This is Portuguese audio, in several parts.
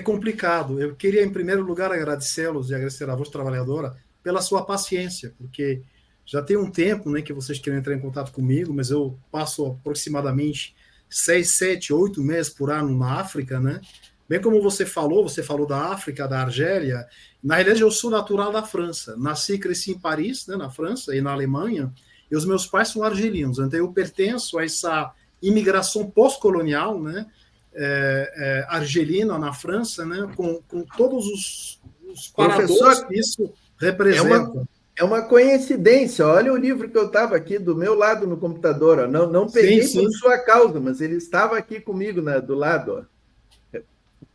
complicado. Eu queria, em primeiro lugar, agradecê-los e agradecer a Voz Trabalhadora pela sua paciência, porque já tem um tempo, né, que vocês querem entrar em contato comigo, mas eu passo aproximadamente 6, 7, 8 meses por ano na África, né? Bem como você falou da África, da Argélia. Na realidade, eu sou natural da França. Nasci e cresci em Paris, né, na França e na Alemanha, e os meus pais são argelinos. Então, eu pertenço a essa imigração pós-colonial, né, argelina na França, né, com todos os paradoxos que isso representa. É uma coincidência. Olha o livro que eu estava aqui do meu lado no computador. Ó. Não peguei sim. Por sua causa, mas ele estava aqui comigo, né, do lado. Ó.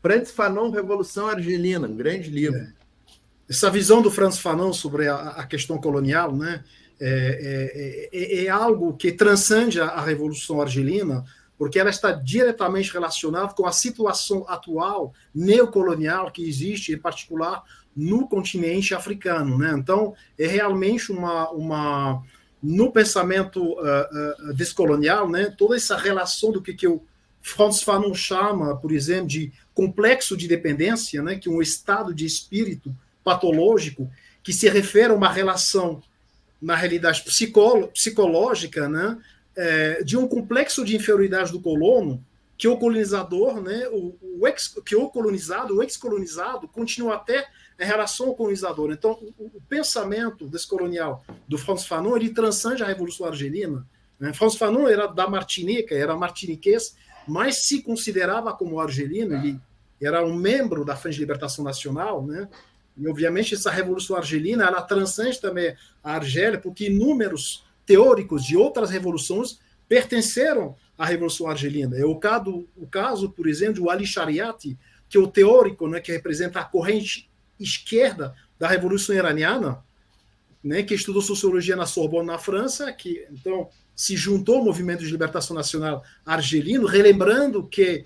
Frantz Fanon, Revolução Argelina, um grande livro. Essa visão do Frantz Fanon sobre a questão colonial, né, é algo que transcende a Revolução Argelina, porque ela está diretamente relacionada com a situação atual neocolonial que existe, em particular no continente africano, né? Então, é realmente no pensamento descolonial, né? Toda essa relação do que o Frantz Fanon chama, por exemplo, de complexo de dependência, né? Que é um estado de espírito patológico que se refere a uma relação, na realidade psicológica, né? De um complexo de inferioridade do colono, que o colonizador, né? o ex-colonizado continua até em relação ao colonizador. Então, o pensamento descolonial do Frantz Fanon, ele transcende a Revolução Argelina. Né? Frantz Fanon era da Martinica, era martiniquês, mas se considerava como argelino, ele era um membro da Frente de Libertação Nacional, né? E, obviamente, essa Revolução Argelina, ela transcende também a Argélia, porque inúmeros teóricos de outras revoluções pertenceram à Revolução Argelina. É o caso, por exemplo, do Ali Shariati, que é o teórico, né, que representa a corrente esquerda da Revolução Iraniana, né, que estudou sociologia na Sorbonne, na França, que então se juntou ao movimento de libertação nacional argelino, relembrando que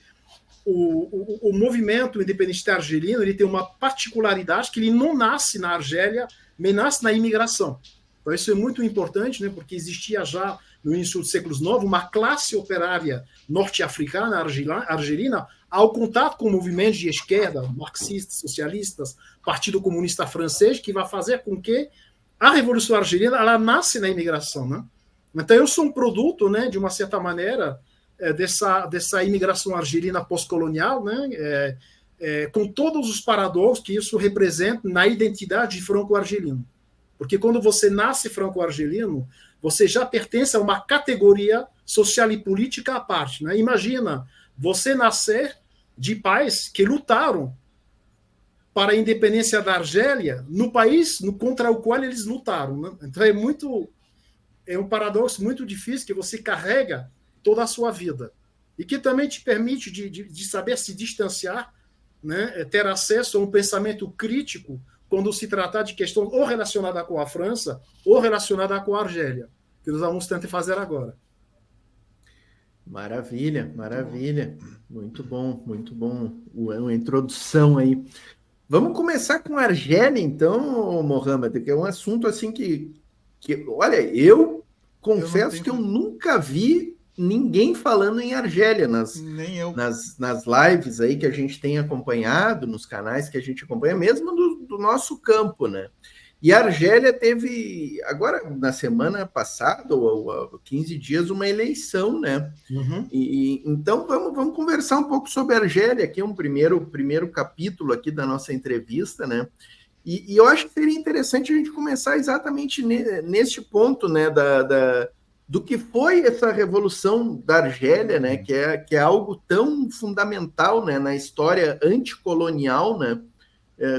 o movimento independentista argelino ele tem uma particularidade que ele não nasce na Argélia, mas nasce na imigração. Então isso é muito importante, né, porque existia já no início dos séculos IX uma classe operária norte-africana, argelina, ao contato com movimentos de esquerda, marxistas, socialistas, Partido Comunista Francês, que vai fazer com que a Revolução Argelina ela nasce na imigração, né? Então eu sou um produto, né, de uma certa maneira, dessa imigração argelina pós-colonial, né, com todos os paradoxos que isso representa na identidade franco-argelino. Porque quando você nasce franco-argelino, você já pertence a uma categoria social e política à parte. Né? Imagina você nascer de pais que lutaram para a independência da Argélia no país contra o qual eles lutaram. Né? Então é um paradoxo muito difícil que você carrega toda a sua vida. E que também te permite de saber se distanciar, né? Ter acesso a um pensamento crítico quando se tratar de questões ou relacionadas com a França ou relacionadas com a Argélia, que nós vamos tentar fazer agora. Maravilha, maravilha. Muito bom, muito bom. Uma introdução aí. Vamos começar com a Argélia, então, Mohamed, que é um assunto assim que olha, eu confesso que eu nunca vi ninguém falando em Argélia nas lives aí que a gente tem acompanhado, nos canais que a gente acompanha, mesmo do nosso campo, né? E a Argélia teve, agora, na semana passada, ou há 15 dias, uma eleição, né? Uhum. Então, vamos conversar um pouco sobre a Argélia, aqui é um primeiro capítulo aqui da nossa entrevista, né? E eu acho que seria interessante a gente começar exatamente neste ponto, né, do que foi essa revolução da Argélia, né, que é algo tão fundamental, né, na história anticolonial, né?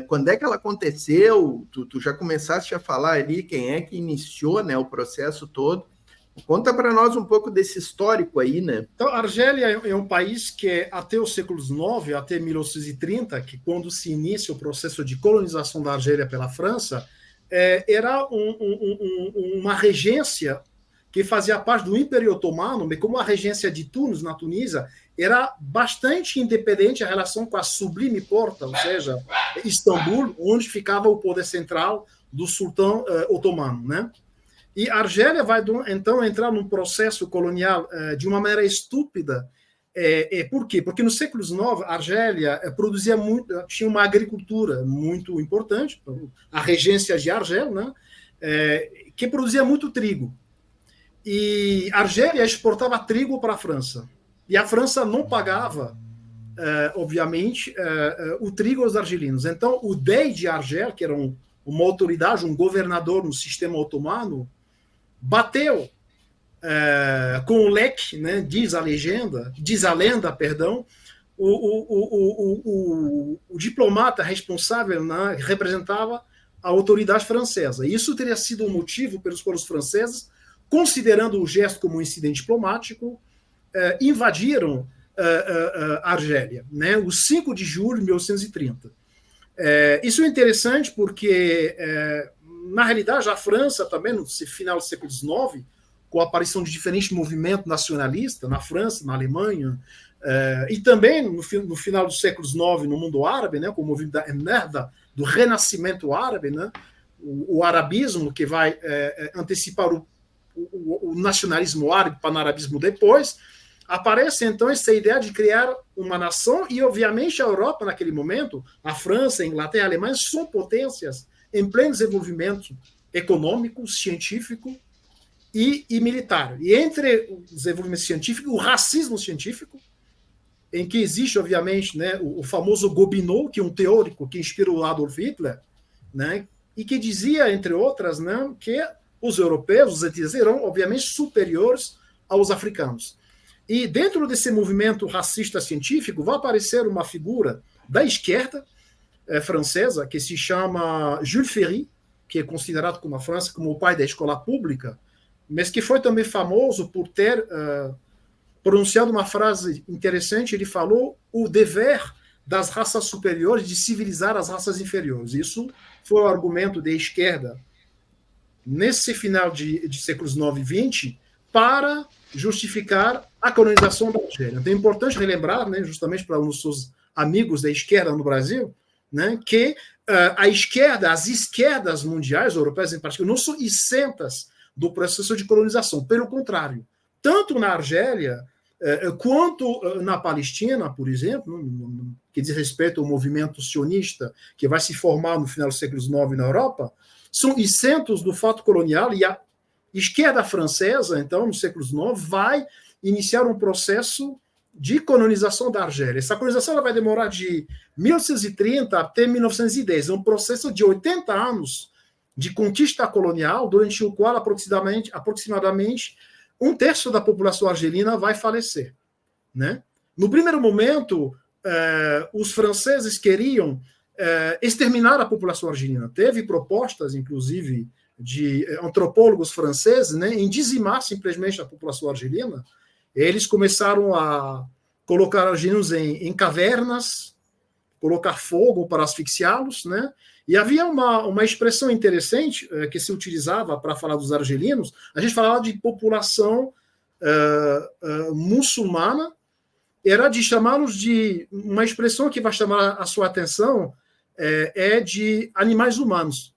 Quando é que ela aconteceu? Tu já começaste a falar ali quem é que iniciou, né, o processo todo. Conta para nós um pouco desse histórico aí, né? Então, a Argélia é um país que, até os séculos IX, até 1930, que quando se inicia o processo de colonização da Argélia pela França, era uma regência que fazia parte do Império Otomano, mas como a regência de Tunis, na Tunísia, era bastante independente em relação com a Sublime Porta, ou seja, Istambul, onde ficava o poder central do sultão otomano, né? E a Argélia vai, então, entrar num processo colonial de uma maneira estúpida, Por quê? Porque no século XIX, a Argélia produzia muito, tinha uma agricultura muito importante, a regência de Argel, né? Que produzia muito trigo. E a Argélia exportava trigo para a França. E a França não pagava, obviamente, o trigo aos argelinos. Então, o Dey de Argel, que era uma autoridade, um governador no sistema otomano, bateu com o leque, né, diz a lenda, perdão, o diplomata responsável, né, representava a autoridade francesa. E isso teria sido um motivo pelos quais os franceses, considerando o gesto como um incidente diplomático, invadiram a Argélia, né, o 5 de julho de 1830. Isso é interessante porque, na realidade, a França também, no final do século XIX, com a aparição de diferentes movimentos nacionalistas na França, na Alemanha, e também no final do século XIX no mundo árabe, né, com o movimento da emerda, do renascimento árabe, né, o arabismo que vai antecipar o nacionalismo árabe para o arabismo depois, aparece então essa ideia de criar uma nação e, obviamente, a Europa naquele momento, a França, a Inglaterra, a Alemanha, são potências em pleno desenvolvimento econômico, científico e militar. E entre o desenvolvimento científico, o racismo científico, em que existe, obviamente, né, o famoso Gobineau, que é um teórico que inspirou o Adolf Hitler, né, e que dizia, entre outras, né, que os europeus, os etnias, eram, obviamente, superiores aos africanos. E dentro desse movimento racista científico vai aparecer uma figura da esquerda francesa, que se chama Jules Ferry, que é considerado na França como o pai da escola pública, mas que foi também famoso por ter pronunciado uma frase interessante. Ele falou o dever das raças superiores de civilizar as raças inferiores. Isso foi o argumento da esquerda nesse final de séculos 9 e 20 para justificar a colonização da Argélia. Então é importante relembrar, né, justamente para os seus amigos da esquerda no Brasil, né, que a esquerda, as esquerdas mundiais, europeias em particular, não são isentas do processo de colonização. Pelo contrário, tanto na Argélia quanto na Palestina, por exemplo, que diz respeito ao movimento sionista que vai se formar no final do século XIX na Europa, são isentos do fato colonial. E a esquerda francesa, então, no século XIX, vai iniciar um processo de colonização da Argélia. Essa colonização ela vai demorar de 1830 até 1910. É um processo de 80 anos de conquista colonial, durante o qual aproximadamente um terço da população argelina vai falecer, né? No primeiro momento, os franceses queriam exterminar a população argelina. Teve propostas, inclusive, de antropólogos franceses, né, em dizimar simplesmente a população argelina. Eles começaram a colocar argelinos em cavernas, colocar fogo para asfixiá-los, né? E havia uma expressão interessante que se utilizava para falar dos argelinos. A gente falava de população muçulmana, era de chamá-los de... Uma expressão que vai chamar a sua atenção de animais humanos.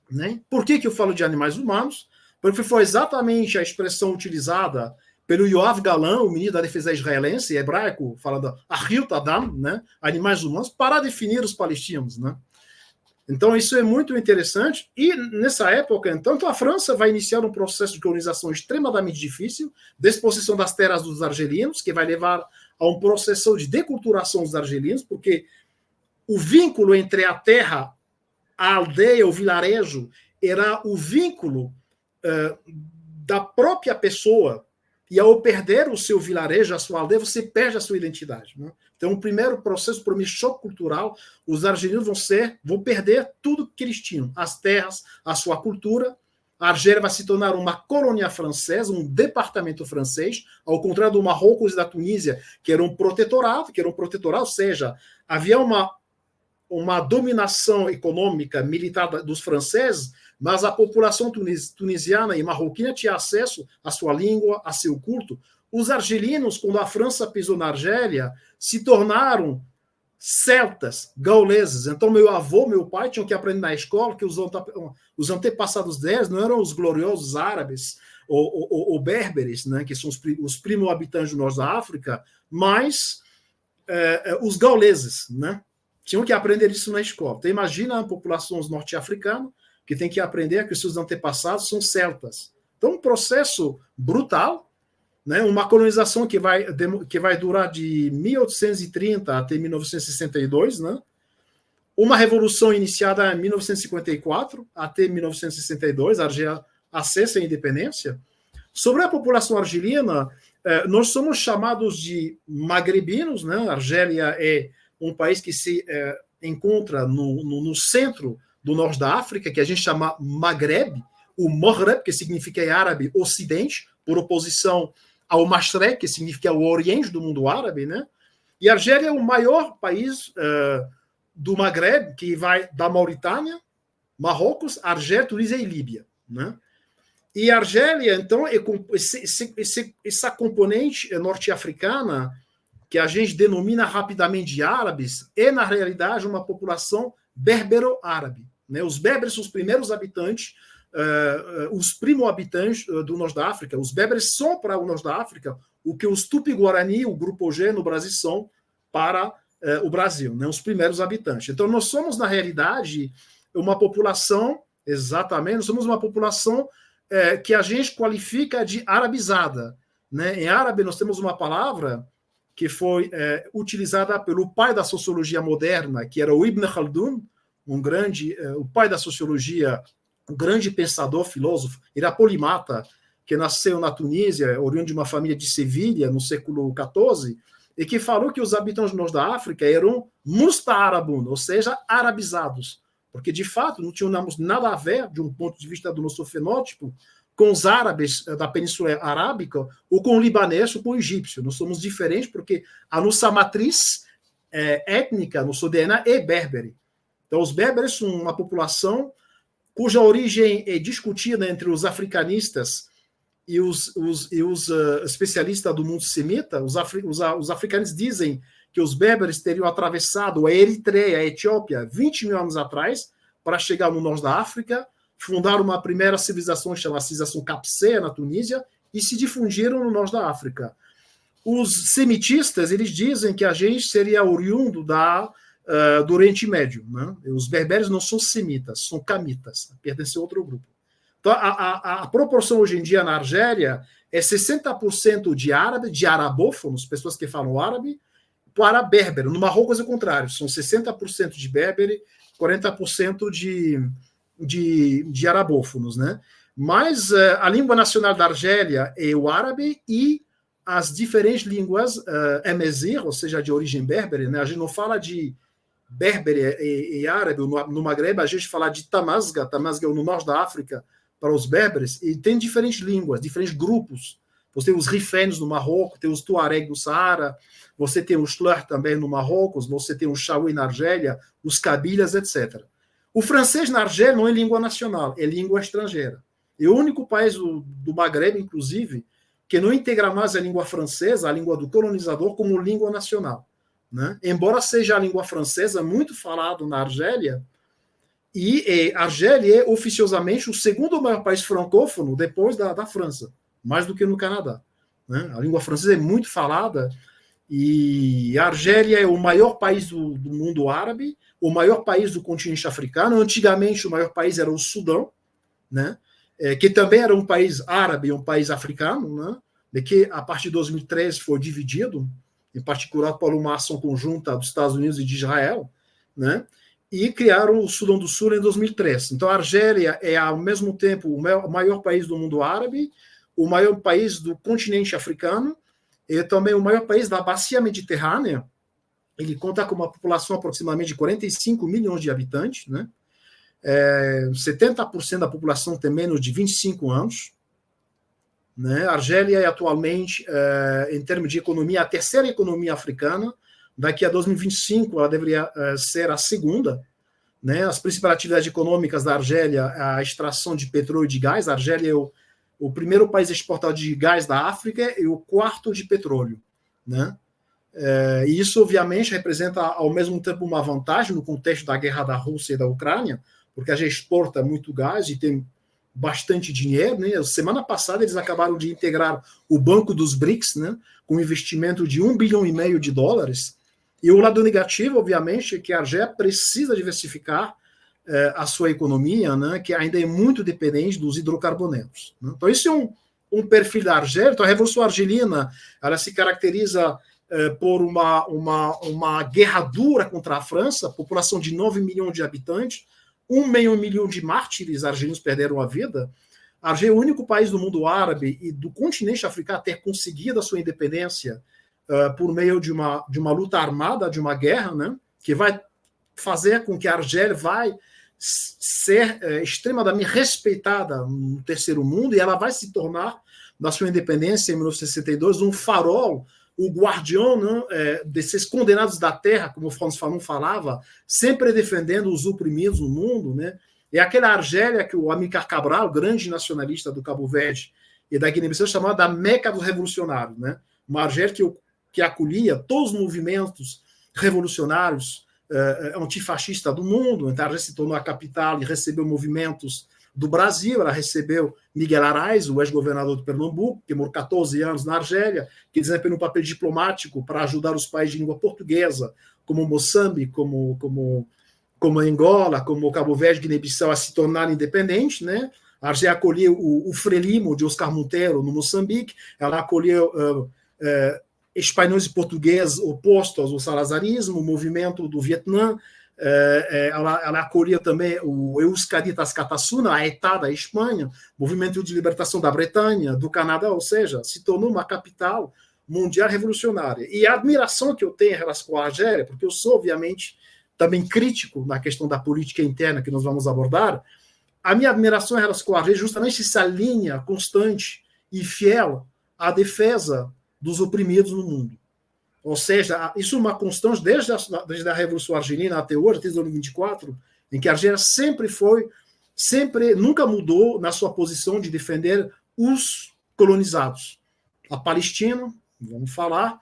Né? Por que eu falo de animais humanos? Porque foi exatamente a expressão utilizada pelo Yoav Galan, o ministro da Defesa israelense, hebraico, falando Achiut Adam, né? Animais humanos, para definir os palestinos. Né? Então, isso é muito interessante. E, nessa época, então, a França vai iniciar um processo de colonização extremamente difícil, despossessão das terras dos argelinos, que vai levar a um processo de deculturação dos argelinos, porque o vínculo entre a terra, a aldeia, o vilarejo, era o vínculo da própria pessoa. E ao perder o seu vilarejo, a sua aldeia, você perde a sua identidade. Né? Então, o primeiro processo, para um choque cultural, os argelinos vão perder tudo que eles tinham. As terras, a sua cultura. A Argélia vai se tornar uma colônia francesa, um departamento francês, ao contrário do Marrocos e da Tunísia, que era um protetorado, ou seja, havia uma dominação econômica, militar dos franceses, mas a população tunisiana e marroquina tinha acesso à sua língua, a seu culto. Os argelinos, quando a França pisou na Argélia, se tornaram celtas, gauleses. Então, meu avô, meu pai tinham que aprender na escola que os antepassados deles não eram os gloriosos árabes, ou berberes, né, que são os primo-habitantes do norte da África, mais os gauleses, né? Tinham que aprender isso na escola. Então, imagina a população norte-africana que tem que aprender que os seus antepassados são celtas. Então, um processo brutal, né? Uma colonização que vai durar de 1830 até 1962, né? Uma revolução iniciada em 1954 até 1962, a Argélia acessa a independência. Sobre a população argelina, nós somos chamados de magrebinos, né? A Argélia é um país que se encontra no centro do norte da África, que a gente chama Maghreb, o Maghreb, que significa em árabe Ocidente, por oposição ao Mashrek, que significa o Oriente do mundo árabe, né? E a Argélia é o maior país do Maghreb, que vai da Mauritânia, Marrocos, Argélia, Tunísia e Líbia, né? E a Argélia, então, essa componente norte-africana, que a gente denomina rapidamente de árabes, é, na realidade, uma população berbero-árabe, né? Os berberes são os primeiros habitantes, os primo-habitantes do norte da África. Os berberes são para o norte da África o que os Tupi-Guarani, o Grupo G no Brasil, são para o Brasil, né? Os primeiros habitantes. Então, nós somos, na realidade, uma população, exatamente, nós somos uma população que a gente qualifica de arabizada, né? Em árabe, nós temos uma palavra que foi utilizada pelo pai da sociologia moderna, que era o Ibn Khaldun, o pai da sociologia, um grande pensador, filósofo, era polimata, que nasceu na Tunísia, oriundo de uma família de Sevilha, no século XIV, e que falou que os habitantes do norte da África eram musta-arabun, ou seja, arabizados, porque, de fato, não tínhamos nada a ver, de um ponto de vista do nosso fenótipo, com os árabes da Península Arábica, ou com o libanês, ou com o egípcio. Nós somos diferentes porque a nossa matriz étnica, nosso DNA, é berbere. Então, os berberes são uma população cuja origem é discutida entre os africanistas e os especialistas do mundo semita. Os africanos dizem que os berberes teriam atravessado a Eritreia, a Etiópia, 20 mil anos atrás, para chegar no norte da África, fundaram uma primeira civilização chamada civilização Capsea, na Tunísia, e se difundiram no norte da África. Os semitistas, eles dizem que a gente seria oriundo do Oriente Médio, né? Os berberes não são semitas, são camitas, pertencem a outro grupo. Então, a proporção hoje em dia na Argélia é 60% de árabe, de arabófonos, pessoas que falam árabe, para berbere. No Marrocos é o contrário, são 60% de berbere, 40% de arabófonos, né? Mas a língua nacional da Argélia é o árabe e as diferentes línguas emezir, ou seja, de origem berbere, né? A gente não fala de berbere e árabe, no Maghreb a gente fala de Tamazga é no norte da África, para os berberes, e tem diferentes línguas, diferentes grupos. Você tem os rifénios no Marrocos, tem os tuareg do Saara, você tem os Tlur também no Marrocos, você tem os Chaui na Argélia, os Cabilhas, etc. O francês na Argélia não é língua nacional, é língua estrangeira. É o único país do Maghreb, inclusive, que não integra mais a língua francesa, a língua do colonizador, como língua nacional, né? Embora seja a língua francesa muito falada na Argélia, e a Argélia é oficiosamente o segundo maior país francófono depois da França, mais do que no Canadá, né? A língua francesa é muito falada, e a Argélia é o maior país do mundo árabe, o maior país do continente africano. Antigamente, o maior país era o Sudão, né? Que também era um país árabe, um país africano, né? De que, a partir de 2013, foi dividido, em particular por uma ação conjunta dos Estados Unidos e de Israel, né? E criaram o Sudão do Sul em 2003. Então, a Argélia é, ao mesmo tempo, o maior país do mundo árabe, o maior país do continente africano, e também o maior país da bacia mediterrânea. Ele conta com uma população aproximadamente de 45 milhões de habitantes, né? 70% da população tem menos de 25 anos. Né? A Argélia é atualmente, em termos de economia, a terceira economia africana. Daqui a 2025, ela deveria ser a segunda. Né? As principais atividades econômicas da Argélia, a extração de petróleo e de gás. A Argélia é o primeiro país exportador de gás da África e o quarto de petróleo. Né? E isso, obviamente, representa, ao mesmo tempo, uma vantagem no contexto da guerra da Rússia e da Ucrânia, porque a gente exporta muito gás e tem bastante dinheiro, né? Semana passada eles acabaram de integrar o Banco dos BRICS, né? Com um investimento de US$ 1,5 bilhão. E o lado negativo, obviamente, é que a Argélia precisa diversificar a sua economia, né? Que ainda é muito dependente dos hidrocarbonetos. Né? Então, isso é um perfil da Argélia. Então, a Revolução Argelina, ela se caracteriza por uma guerra dura contra a França, população de 9 milhões de habitantes, 1,5 milhão de mártires argelinos perderam a vida. A Argélia é o único país do mundo árabe e do continente africano a ter conseguido a sua independência por meio de uma luta armada, de uma guerra, né, que vai fazer com que a Argélia vai ser extremamente respeitada no terceiro mundo, e ela vai se tornar, na sua independência em 1962, um farol, o guardião, né, desses condenados da terra, como o Frantz Fanon falava, sempre defendendo os oprimidos no mundo, né? É aquela Argélia que o Amílcar Cabral, grande nacionalista do Cabo Verde e da Guiné-Bissau, chamava da Meca dos revolucionários, né? Uma Argélia que acolhia todos os movimentos revolucionários antifascistas do mundo. Então, a Argélia se tornou a capital e recebeu movimentos do Brasil. Ela recebeu Miguel Arraes, o ex-governador de Pernambuco, que morou 14 anos na Argélia, que desempenhou um papel diplomático para ajudar os países de língua portuguesa, como Moçambique, como Angola, como Cabo Verde, Guiné-Bissau, a se tornar independente, né? A Argélia acolheu o Frelimo de Oscar Monteiro no Moçambique, ela acolheu espanhóis e portugueses opostos ao salazarismo, o movimento do Vietnã. Ela acolhia também o Euskaditas Katasuna, a ETA da Espanha, movimento de libertação da Bretanha, do Canadá, ou seja, se tornou uma capital mundial revolucionária. E a admiração que eu tenho em relação com a Argélia, porque eu sou, obviamente, também crítico na questão da política interna que nós vamos abordar, a minha admiração em relação com a Argélia justamente essa linha constante e fiel à defesa dos oprimidos no mundo. Ou seja, isso é uma constante desde a Revolução Argelina até hoje, até 2024, em que a Argélia nunca mudou na sua posição de defender os colonizados. A Palestina, vamos falar,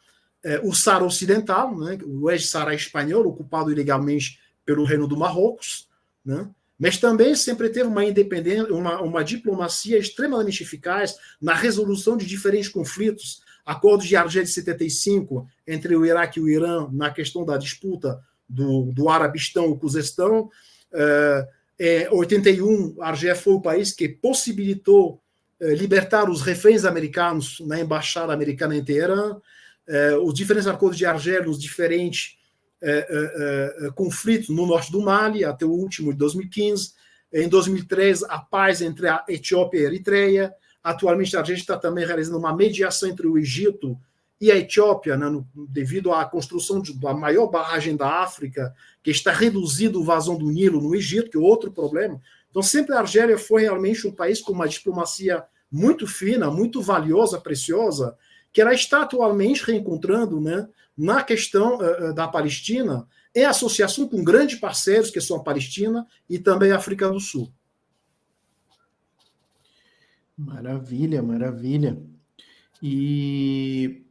o Saara Ocidental, né, o ex-Saara espanhol, ocupado ilegalmente pelo Reino do Marrocos, né, mas também sempre teve uma independência, uma diplomacia extremamente eficaz na resolução de diferentes conflitos. Acordo de Argel de 75 entre o Iraque e o Irã na questão da disputa do Arabistão e o Cuzestão. Em 81, a Argélia foi o país que possibilitou libertar os reféns americanos na embaixada americana em Teherã. Os diferentes acordos de Argel, os diferentes conflitos no norte do Mali, até o último de 2015. Em 2003, a paz entre a Etiópia e a Eritreia. Atualmente, a Argélia está também realizando uma mediação entre o Egito e a Etiópia, né, devido à construção da maior barragem da África, que está reduzindo a vazão do Nilo no Egito, que é outro problema. Então, sempre a Argélia foi realmente um país com uma diplomacia muito fina, muito valiosa, preciosa, que ela está atualmente reencontrando, né, na questão da Palestina, em associação com grandes parceiros, que são a Palestina e também a África do Sul. Maravilha, maravilha. E,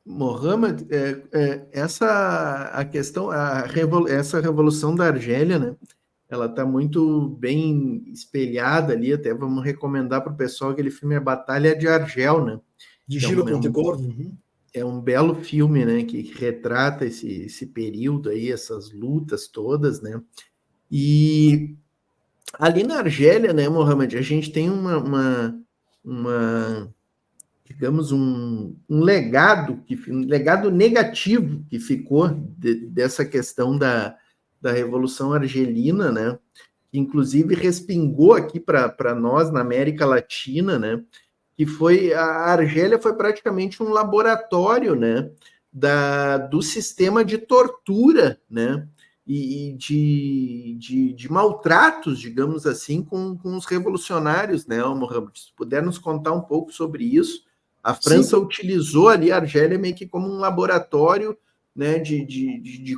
Mohamed, essa revolução da Argélia, né? Ela está muito bem espelhada ali, até vamos recomendar para o pessoal aquele filme A Batalha de Argel, né? De Gilles Pontecorvo. É um belo filme, né? Que retrata esse período aí, essas lutas todas, né? E ali na Argélia, né, Mohamed, a gente tem digamos, um legado negativo que ficou dessa questão da Revolução Argelina, né? Que inclusive respingou aqui para nós na América Latina, né? Que foi a Argélia foi praticamente um laboratório, né? Do sistema de tortura, né? E de maltratos, digamos assim, com os revolucionários, né, Mohamed? Se puder nos contar um pouco sobre isso. A França utilizou ali a Argélia meio que como um laboratório, né, de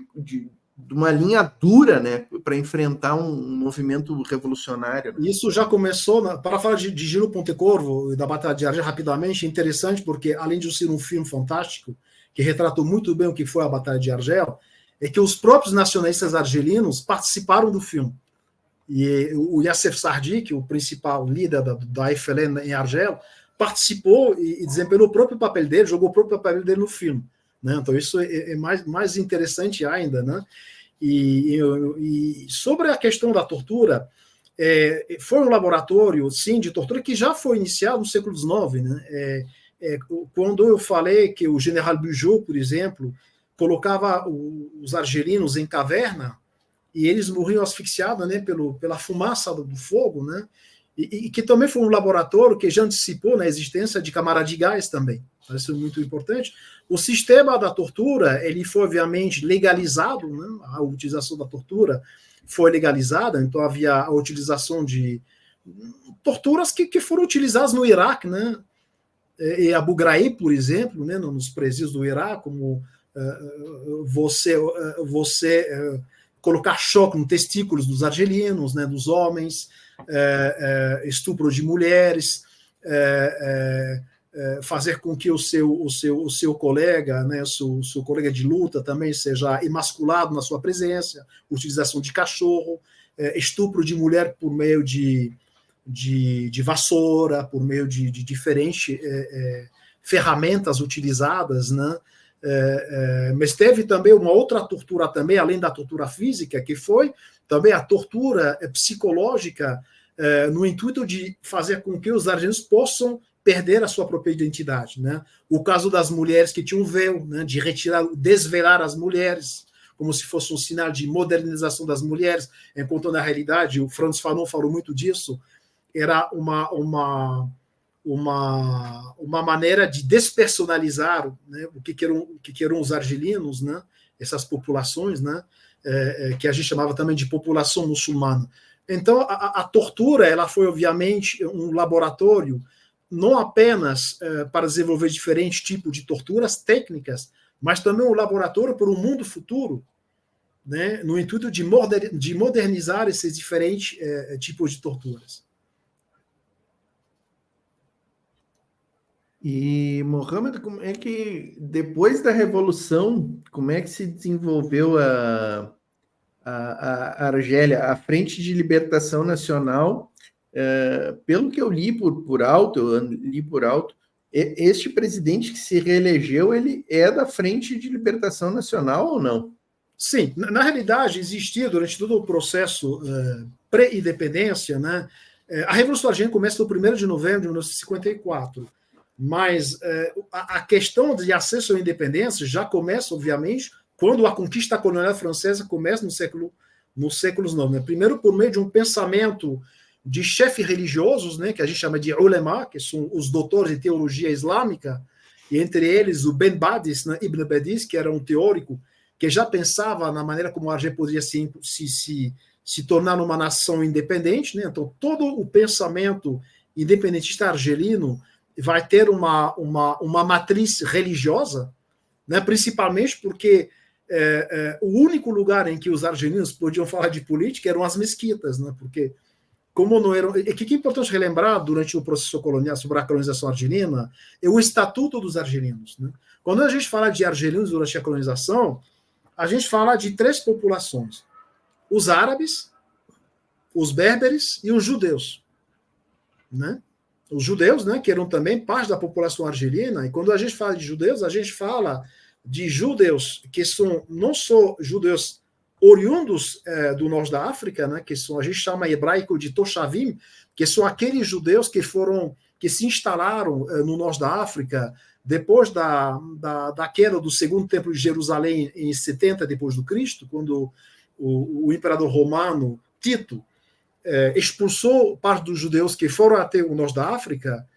uma linha dura, né, para enfrentar um movimento revolucionário. Isso já começou, para falar de Gilles Pontecorvo e da Batalha de Argel rapidamente, é interessante porque, além de ser um filme fantástico, que retratou muito bem o que foi a Batalha de Argel, é que os próprios nacionalistas argelinos participaram do filme. E o Youssef Sardi, o principal líder da FLN em Argel, participou e desempenhou o próprio papel dele, jogou o próprio papel dele no filme. Né? Então, isso é mais interessante ainda. Né? E sobre a questão da tortura, foi um laboratório, sim, de tortura que já foi iniciado no século XIX. Né? Quando eu falei que o general Bugeaud, por exemplo, colocava os argelinos em caverna e eles morriam asfixiados, né, pela fumaça do fogo, né? E que também foi um laboratório que já antecipou na existência de câmara de gás também. Isso é muito importante. O sistema da tortura, ele foi obviamente legalizado, né? A utilização da tortura foi legalizada, então havia a utilização de torturas que foram utilizadas no Iraque, né? E Abu Ghraib, por exemplo, né, nos presídios do Iraque, como você colocar choque nos testículos dos argelinos, né, dos homens, estupro de mulheres, fazer com que o seu colega, né, o seu colega de luta também seja emasculado na sua presença, utilização de cachorro, estupro de mulher por meio de vassoura, por meio de diferentes ferramentas utilizadas, né? Mas teve também uma outra tortura também, além da tortura física, que foi também a tortura psicológica, no intuito de fazer com que os argelinos possam perder a sua própria identidade. Né? O caso das mulheres que tinham véu, né? De desvelar as mulheres, como se fosse um sinal de modernização das mulheres, enquanto na realidade, o Frantz Fanon falou muito disso, era uma maneira de despersonalizar, né, o que eram os argelinos, né, essas populações, né, que a gente chamava também de população muçulmana. Então, a tortura ela foi, obviamente, um laboratório não apenas para desenvolver diferentes tipos de torturas técnicas, mas também um laboratório para um mundo futuro, né, no intuito de modernizar esses diferentes tipos de torturas. E, Mohamed, como é que, depois da Revolução, como é que se desenvolveu a Argélia, a Frente de Libertação Nacional? Pelo que eu li por alto, este presidente que se reelegeu, ele é da Frente de Libertação Nacional ou não? Sim, na realidade, existia durante todo o processo pré-independência, né? A Revolução Argelina começa no 1º de novembro de 1954. Mas a questão de acesso à independência já começa, obviamente, quando a conquista colonial francesa começa nos séculos IX. Né? Primeiro, por meio de um pensamento de chefes religiosos, né, que a gente chama de ulema, que são os doutores de teologia islâmica, e entre eles o Ben Badis, né, Ibn Badis, que era um teórico que já pensava na maneira como a Argélia poderia se tornar uma nação independente. Né? Então, todo o pensamento independentista argelino vai ter uma matriz religiosa, né, principalmente porque o único lugar em que os argelinos podiam falar de política eram as mesquitas, né, porque como não eram... O que é importante relembrar durante o processo colonial sobre a colonização argelina é o Estatuto dos Argelinos. Né? Quando a gente fala de argelinos durante a colonização, a gente fala de 3 populações: os árabes, os berberes e os judeus. Né? Os judeus, né, que eram também parte da população argelina, e quando a gente fala de judeus, a gente fala de judeus que são não só judeus oriundos do norte da África, né, que são, a gente chama em hebraico de Toshavim, que são aqueles judeus que se instalaram no norte da África depois da queda do segundo templo de Jerusalém em 70 depois do Cristo, quando o imperador romano Tito expulsou parte dos judeus que foram até o norte da África.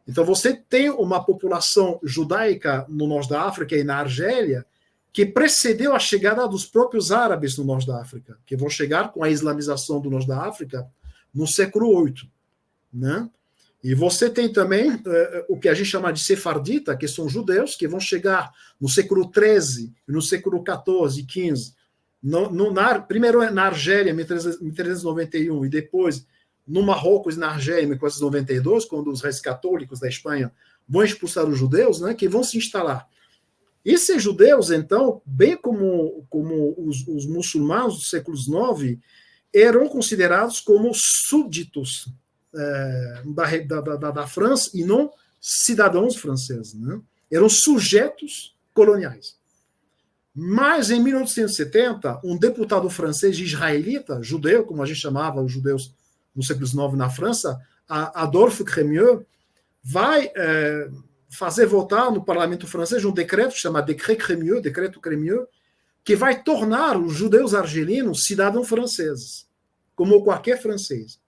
Então você tem uma população judaica no norte da África e na Argélia que precedeu a chegada dos próprios árabes no norte da África, que vão chegar com a islamização do norte da África no século VIII. Né? E você tem também o que a gente chama de sefardita, que são judeus que vão chegar no século XIII, no século XIV e XV, primeiro na Argélia, em 1391, e depois no Marrocos e na Argélia, em 1492, quando os reis católicos da Espanha vão expulsar os judeus, né, que vão se instalar. Esses judeus, então, bem como os muçulmanos do século IX, eram considerados como súditos da França e não cidadãos franceses, né? Eram sujeitos coloniais. Mas, em 1870, um deputado francês israelita, judeu, como a gente chamava os judeus no século XIX na França, Adolphe Crémieux, vai fazer votar no parlamento francês um decreto chamado Decreto Crémieux, que vai tornar os judeus argelinos cidadãos franceses, como qualquer francês.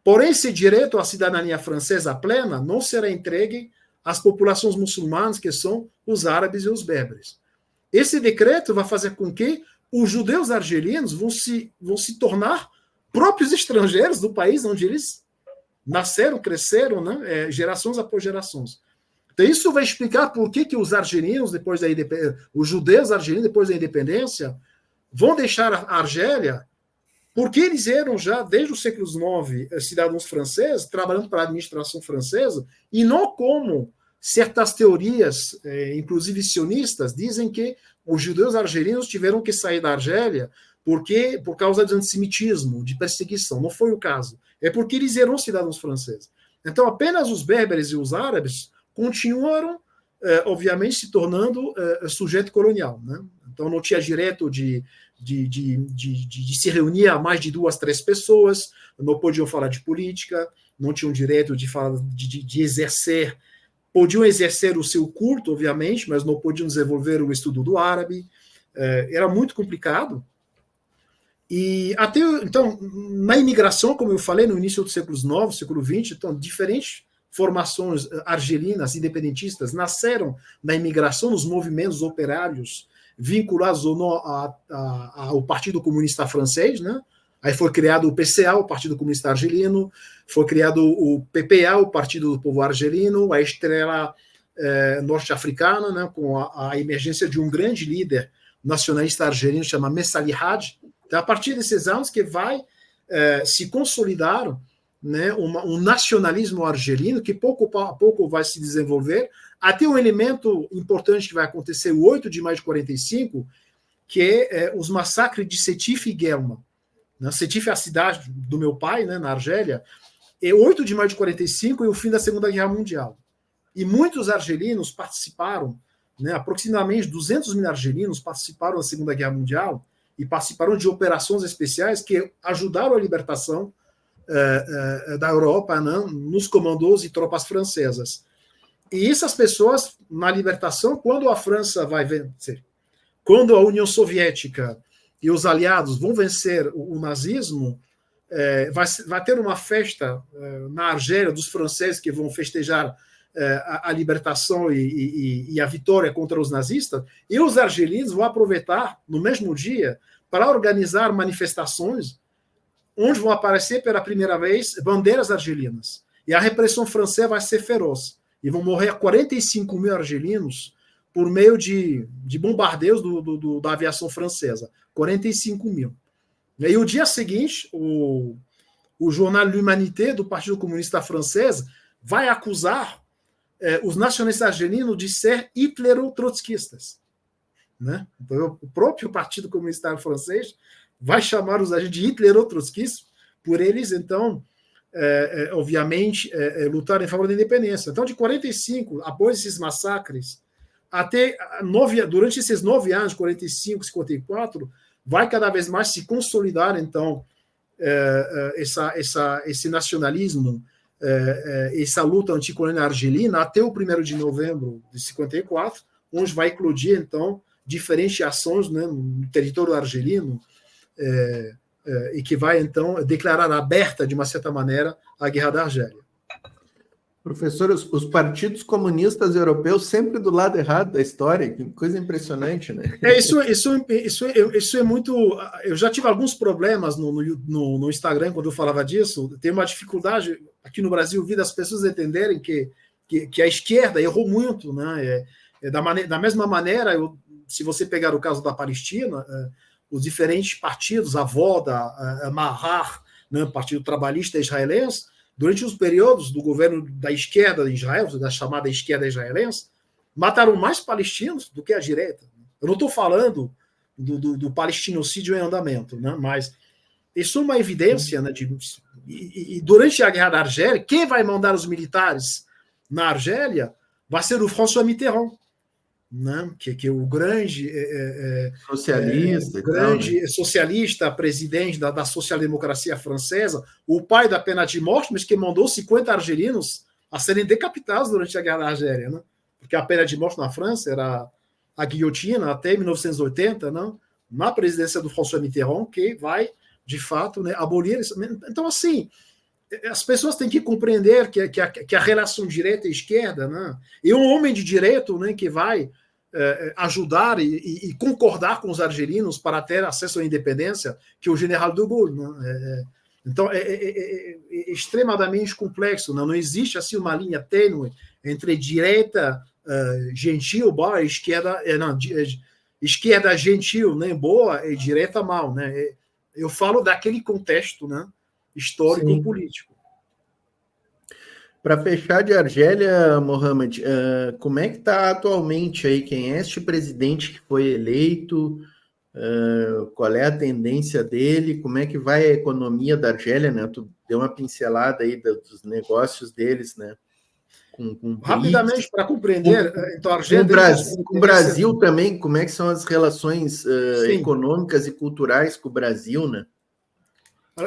Porém, esse direito à cidadania francesa plena não será entregue às populações muçulmanas, que são os árabes e os berberes. Esse decreto vai fazer com que os judeus argelinos vão se tornar próprios estrangeiros do país onde eles nasceram, cresceram, né? Gerações após gerações. Então, isso vai explicar por que os argelinos, os judeus argelinos, depois da independência, vão deixar a Argélia, porque eles eram já, desde o século XIX, cidadãos franceses, trabalhando para a administração francesa, e não como certas teorias, inclusive sionistas, dizem que os judeus argelinos tiveram que sair da Argélia por causa de antissemitismo, de perseguição. Não foi o caso. É porque eles eram cidadãos franceses. Então, apenas os berberes e os árabes continuaram, obviamente, se tornando sujeito colonial, né? Então, não tinha direito de se reunir a mais de 2, 3 pessoas, não podiam falar de política, não tinham direito de exercer, podiam exercer o seu culto, obviamente, mas não podiam desenvolver o estudo do árabe, era muito complicado. E até, então, na imigração, como eu falei, no início do século XIX, século XX, então, diferentes formações argelinas, independentistas, nasceram na imigração, nos movimentos operários, vinculados ou não ao Partido Comunista Francês, né? Aí foi criado o PCA, o Partido Comunista Argelino, foi criado o PPA, o Partido do Povo Argelino, a Estrela norte-africana, né? Com a emergência de um grande líder nacionalista argelino chamado Messali Hadj. Então, a partir desses anos que vai se consolidar, né, um nacionalismo argelino que pouco a pouco vai se desenvolver, até um elemento importante que vai acontecer o 8 de maio de 45, que é os massacres de Sétif e Guelma. Sétif é a cidade do meu pai, né, na Argélia, e 8 de maio de 45 é o fim da Segunda Guerra Mundial. E muitos argelinos participaram, né, aproximadamente 200 mil argelinos participaram da Segunda Guerra Mundial e participaram de operações especiais que ajudaram a libertação da Europa, né, nos comandos e tropas francesas. E essas pessoas, na libertação, quando a França vai vencer, quando a União Soviética e os aliados vão vencer o nazismo, vai ter uma festa na Argélia dos franceses que vão festejar a libertação e a vitória contra os nazistas, e os argelinos vão aproveitar, no mesmo dia, para organizar manifestações onde vão aparecer pela primeira vez bandeiras argelinas. E a repressão francesa vai ser feroz. E vão morrer 45 mil argelinos por meio de bombardeios da aviação francesa. 45 mil. E o dia seguinte, o jornal L'Humanité, do Partido Comunista Francês, vai acusar os nacionalistas argelinos de ser hitlero-trotskistas. Né? Então, o próprio Partido Comunista Francês vai chamar os agentes de hitlero-trotskistas, por eles, então, obviamente, lutar em favor da independência. Então, de 45, após esses massacres, até durante esses 9 anos, 45, 54, vai cada vez mais se consolidar, então, esse nacionalismo, essa luta anticolonial argelina, até o 1º de novembro de 54, onde vai eclodir, então, diferentes ações, né, no território argelino, e que vai, então, declarar aberta, de uma certa maneira, a Guerra da Argélia. Professor, os partidos comunistas europeus sempre do lado errado da história, que coisa impressionante, né? Isso é muito... Eu já tive alguns problemas no Instagram quando eu falava disso. Tem uma dificuldade, aqui no Brasil, vi das pessoas entenderem que a esquerda errou muito, né? Da mesma maneira, se você pegar o caso da Palestina, os diferentes partidos, a Voda, a Mahar, né, Partido Trabalhista Israelense, durante os períodos do governo da esquerda de Israel, da chamada esquerda israelense, mataram mais palestinos do que a direita. Eu não estou falando do palestinocídio em andamento, né, mas isso é uma evidência, né, e durante a guerra da Argélia, quem vai mandar os militares na Argélia vai ser o François Mitterrand, né, que é o grande socialista, grande socialista, presidente da social-democracia francesa, o pai da pena de morte, mas que mandou 50 argelinos a serem decapitados durante a guerra da Argélia, né? Porque a pena de morte na França era a guilhotina até 1980, não? Na presidência do François Mitterrand, que vai, de fato, né, abolir isso. Então, assim, as pessoas têm que compreender que a relação direita e esquerda, né, e um homem de direito, né, que vai ajudar e concordar com os argelinos para ter acesso à independência, que é o general de Gaulle. Né? Então, é extremamente complexo. Não existe assim uma linha tênue entre direita gentil, boa, esquerda, esquerda gentil, né, boa, e direita mal. Né? Eu falo daquele contexto, né, histórico-político. Para fechar de Argélia, Mohamed, como é que está atualmente aí? Quem é este presidente que foi eleito? Qual é a tendência dele? Como é que vai a economia da Argélia? Né? Tu deu uma pincelada aí dos negócios deles, né? Com rapidamente, para compreender, então, a Argélia com o Brasil também, como é que são as relações econômicas e culturais com o Brasil, né?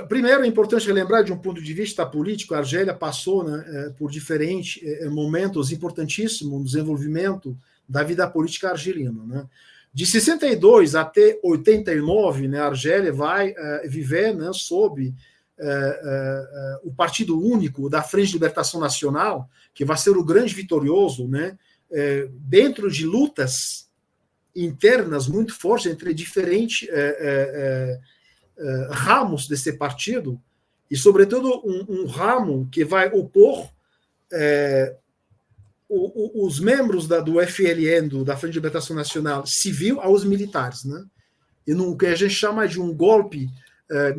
Primeiro, é importante lembrar, de um ponto de vista político, a Argélia passou, né, por diferentes momentos importantíssimos no desenvolvimento da vida política argelina. Né? De 62 até 89, né, a Argélia vai viver, né, sob o Partido Único da Frente de Libertação Nacional, que vai ser o grande vitorioso, né, dentro de lutas internas muito fortes entre diferentes ramos desse partido, e, sobretudo, um ramo que vai opor os membros do FLN, da Frente de Libertação Nacional Civil, aos militares. Né? E no que a gente chama de um golpe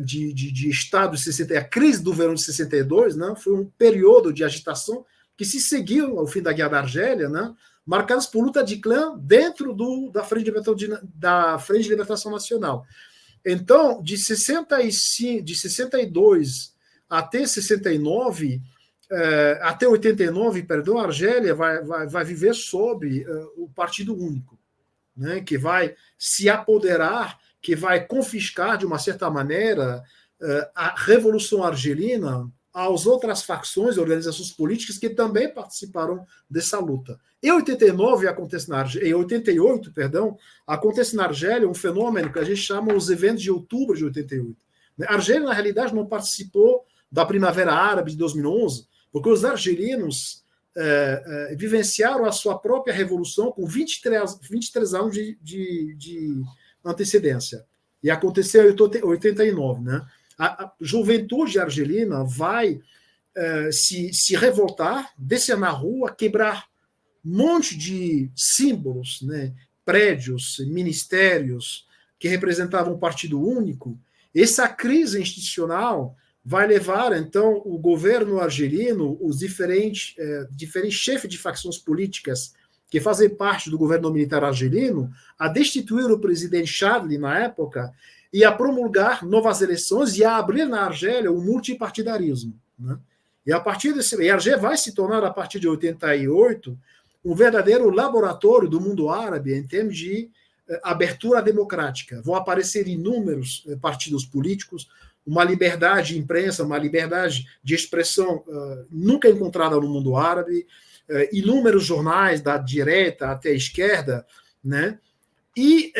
de Estado de 60, a crise do verão de 62, né? Foi um período de agitação que se seguiu ao fim da Guerra da Argélia, né? Marcadas por luta de clã dentro da Frente de Libertação Nacional. Então, de 62 até 69, até 89, perdão, a Argélia vai viver sob o Partido Único, né, que vai se apoderar, que vai confiscar, de uma certa maneira, a Revolução Argelina às outras facções e organizações políticas que também participaram dessa luta. Em 89 acontece em 88, perdão, acontece na Argélia um fenômeno que a gente chama os eventos de outubro de 88. A Argélia, na realidade, não participou da Primavera Árabe de 2011, porque os argelinos vivenciaram a sua própria revolução com 23 anos de antecedência. E aconteceu em 89, né? A juventude argelina vai se revoltar, descer na rua, quebrar um monte de símbolos, né, prédios, ministérios que representavam um partido único. Essa crise institucional vai levar, então, o governo argelino, os diferentes chefes de facções políticas que fazem parte do governo militar argelino, a destituir o presidente Chadli, na época, e a promulgar novas eleições e a abrir na Argélia o multipartidarismo. Né? E a partir a Argélia vai se tornar, a partir de 88, um verdadeiro laboratório do mundo árabe em termos de abertura democrática. Vão aparecer inúmeros partidos políticos, uma liberdade de imprensa, uma liberdade de expressão nunca encontrada no mundo árabe, inúmeros jornais da direita até a esquerda, né? E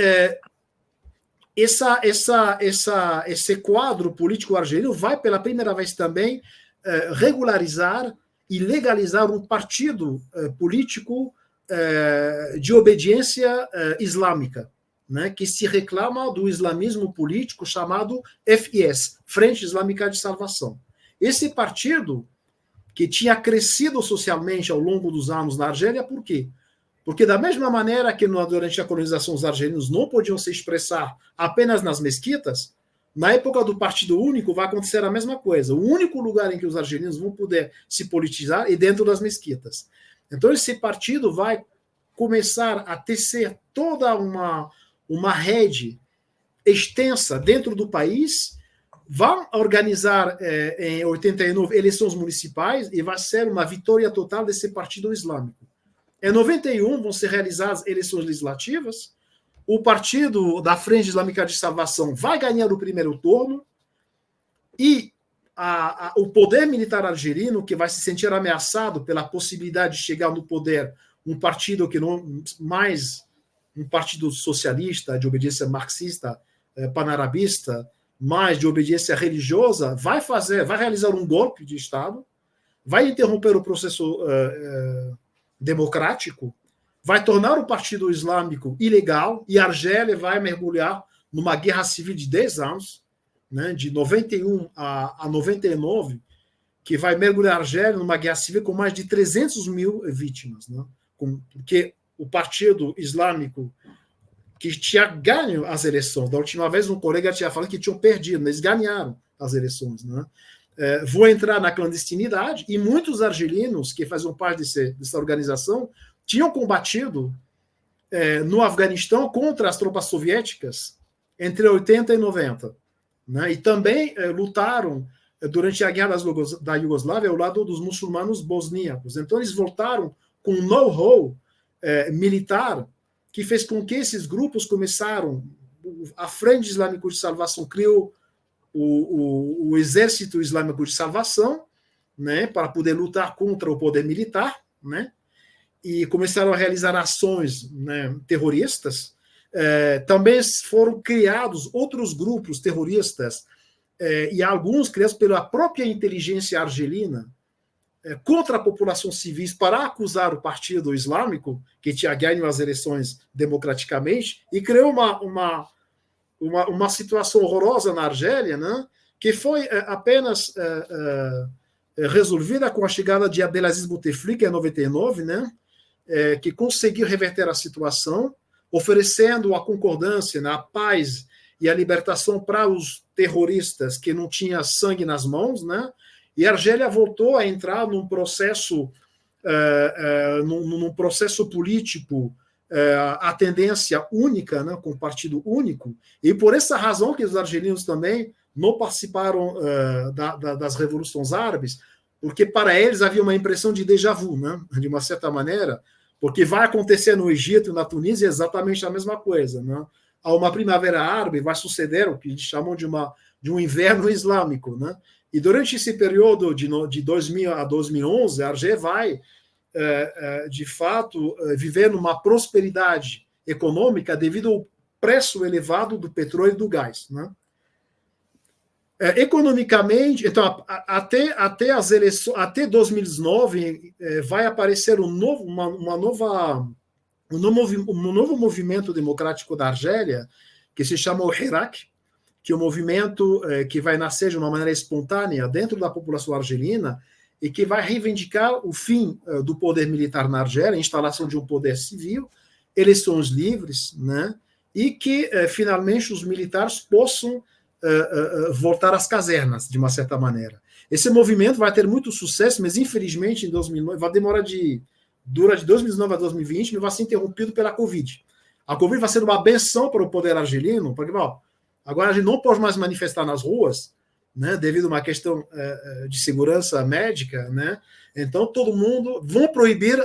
esse quadro político argelino vai, pela primeira vez também, regularizar e legalizar um partido político de obediência islâmica, né, que se reclama do islamismo político chamado FIS, Frente Islâmica de Salvação. Esse partido, que tinha crescido socialmente ao longo dos anos na Argélia, por quê? Porque, da mesma maneira que durante a colonização os argelinos não podiam se expressar apenas nas mesquitas, na época do Partido Único vai acontecer a mesma coisa. O único lugar em que os argelinos vão poder se politizar é dentro das mesquitas. Então, esse partido vai começar a tecer toda uma rede extensa dentro do país, vão organizar em 89 eleições municipais e vai ser uma vitória total desse partido islâmico. Em 91 vão ser realizadas eleições legislativas, o partido da Frente Islâmica de Salvação vai ganhar o primeiro turno e o poder militar algerino, que vai se sentir ameaçado pela possibilidade de chegar no poder um partido que não mais um partido socialista, de obediência marxista, panarabista, mais de obediência religiosa, vai realizar um golpe de Estado, vai interromper o processo democrático, vai tornar o Partido Islâmico ilegal e a Argélia vai mergulhar numa guerra civil de 10 anos, né, de 91 a 99, que vai mergulhar a Argélia numa guerra civil com mais de 300 mil vítimas, né, porque o Partido Islâmico, que tinha ganho as eleições, da última vez um colega tinha falado que tinham perdido, mas ganharam as eleições, né? Vou entrar na clandestinidade e muitos argelinos que faziam parte dessa organização tinham combatido no Afeganistão contra as tropas soviéticas entre 80 e 90, né? E também lutaram durante a guerra da Iugoslávia ao lado dos muçulmanos bosníacos. Então eles voltaram com um know-how militar que fez com que esses grupos começaram. A Frente Islâmica de Salvação criou o Exército Islâmico de Salvação, né, para poder lutar contra o poder militar, né, e começaram a realizar ações, né, terroristas. Também foram criados outros grupos terroristas, e alguns criados pela própria inteligência argelina, contra a população civil para acusar o Partido Islâmico, que tinha ganho as eleições democraticamente, e criou uma situação horrorosa na Argélia, né, que foi apenas resolvida com a chegada de Abdelaziz Bouteflika em 99, né, que conseguiu reverter a situação, oferecendo a concordância, né, a paz e a libertação para os terroristas que não tinham sangue nas mãos, né, e a Argélia voltou a entrar num processo político, a tendência única, né, com partido único, e por essa razão que os argelinos também não participaram das revoluções árabes, porque para eles havia uma impressão de déjà vu, né, de uma certa maneira, porque vai acontecer no Egito e na Tunísia exatamente a mesma coisa, né? Há uma primavera árabe, vai suceder o que eles chamam de um inverno islâmico, né? E durante esse período de 2000 a 2011, a Argélia vai, de fato, viver numa prosperidade econômica devido ao preço elevado do petróleo e do gás, né? Economicamente, então, até as eleições, até 2019, vai aparecer um novo movimento democrático da Argélia, que se chama o Hirak, que é um movimento que vai nascer de uma maneira espontânea dentro da população argelina e que vai reivindicar o fim do poder militar na Argélia, a instalação de um poder civil, eleições livres, né? E que, finalmente, os militares possam voltar às casernas, de uma certa maneira. Esse movimento vai ter muito sucesso, mas, infelizmente, em 2009, vai demorar dura de 2019 a 2020, mas vai ser interrompido pela Covid. A Covid vai ser uma benção para o poder argelino, porque, bom, agora a gente não pode mais manifestar nas ruas, né, devido a uma questão de segurança médica, né? Então todo mundo vão proibir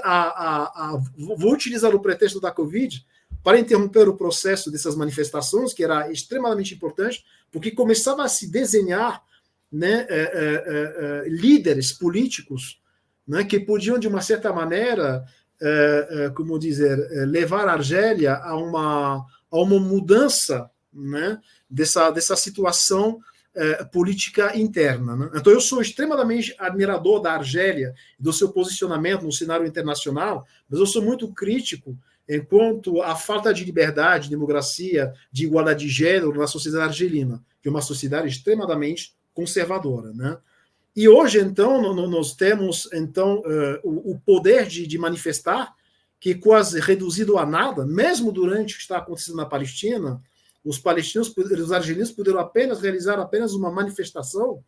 vão utilizar o pretexto da Covid para interromper o processo dessas manifestações, que era extremamente importante, porque começava a se desenhar, né, líderes políticos, né, que podiam de uma certa maneira, como dizer, levar a Argélia a uma mudança, né, dessa situação política interna, né? Então eu sou extremamente admirador da Argélia, do seu posicionamento no cenário internacional, mas eu sou muito crítico enquanto a falta de liberdade, democracia, de igualdade de gênero na sociedade argelina, que é uma sociedade extremamente conservadora, né? E hoje, então, nós temos então o poder de manifestar, que é quase reduzido a nada, mesmo durante o que está acontecendo na Palestina. Os argelinos poderão realizar apenas uma manifestação,